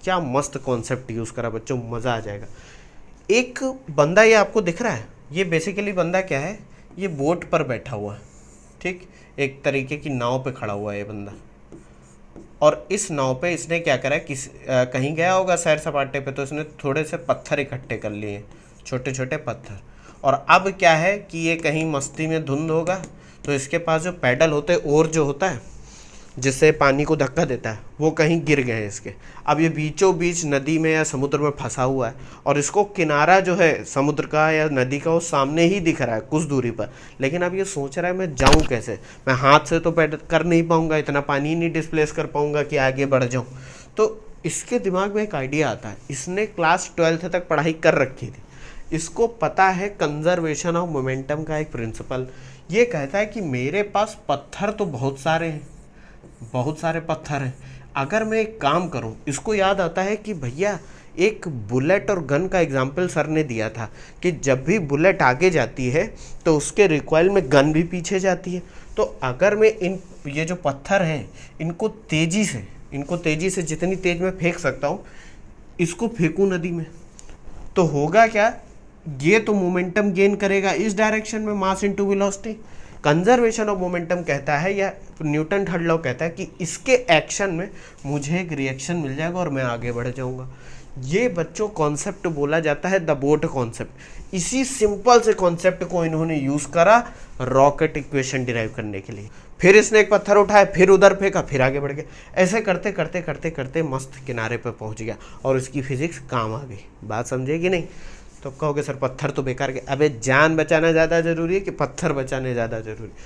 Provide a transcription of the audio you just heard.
क्या मस्त concept use करा बच्चों, मज़ा आ जाएगा। एक बंदा ये आपको दिख रहा है, ये बेसिकली बंदा क्या है, ये बोट पर बैठा हुआ है, ठीक, एक तरीके की नाव पे खड़ा हुआ है ये बंदा। और इस नाव पे इसने क्या करा, कहीं गया होगा सैर सपाटे पे, तो इसने थोड़े से पत्थर इकट्ठे कर लिए, छोटे छोटे पत्थर। और अब क्या है कि ये कहीं मस्ती में धुंध होगा, तो इसके पास जो पैडल होते हैं, ओर जो होता है जिससे पानी को धक्का देता है, वो कहीं गिर गए हैं इसके। अब ये बीचों बीच नदी में या समुद्र में फंसा हुआ है, और इसको किनारा जो है समुद्र का या नदी का वो सामने ही दिख रहा है कुछ दूरी पर। लेकिन अब ये सोच रहा है मैं जाऊं कैसे, मैं हाथ से तो पैडल कर नहीं पाऊंगा, इतना पानी नहीं डिस्प्लेस कर पाऊंगा कि आगे बढ़ जाऊं। तो इसके दिमाग में एक आइडिया आता है, इसने क्लास 12th तक पढ़ाई कर रखी थी, इसको पता है कंजर्वेशन ऑफ मोमेंटम का एक प्रिंसिपल। ये कहता है कि मेरे पास पत्थर तो बहुत सारे हैं, बहुत सारे पत्थर हैं, अगर मैं एक काम करूं, इसको याद आता है कि भैया एक बुलेट और गन का एग्जाम्पल सर ने दिया था कि जब भी बुलेट आगे जाती है तो उसके रिकॉइल में गन भी पीछे जाती है। तो अगर मैं ये जो पत्थर हैं इनको तेज़ी से जितनी तेज में फेंक सकता हूँ, इसको फेंकूँ नदी में, तो होगा क्या, ये तो मोमेंटम गेन करेगा इस डायरेक्शन में, mass into velocity. Conservation of momentum कहता है, या न्यूटन थर्ड लॉ कहता है कि इसके एक्शन में मुझे एक रिएक्शन मिल जाएगा और मैं आगे बढ़ जाऊंगा। ये बच्चों कॉन्सेप्ट बोला जाता है द बोट कॉन्सेप्ट। इसी सिंपल से कॉन्सेप्ट को इन्होंने यूज करा रॉकेट इक्वेशन डिराइव करने के लिए। फिर इसने एक पत्थर उठाया, फिर उधर फेंका, फिर आगे बढ़ गया। ऐसे करते करते करते करते मस्त किनारे पर पहुंच गया और इसकी फिजिक्स काम आ गई। बात समझे कि नहीं? तो कहोगे सर पत्थर तो बेकार के, अबे जान बचाना ज़्यादा ज़रूरी है कि पत्थर बचाने ज़्यादा ज़रूरी?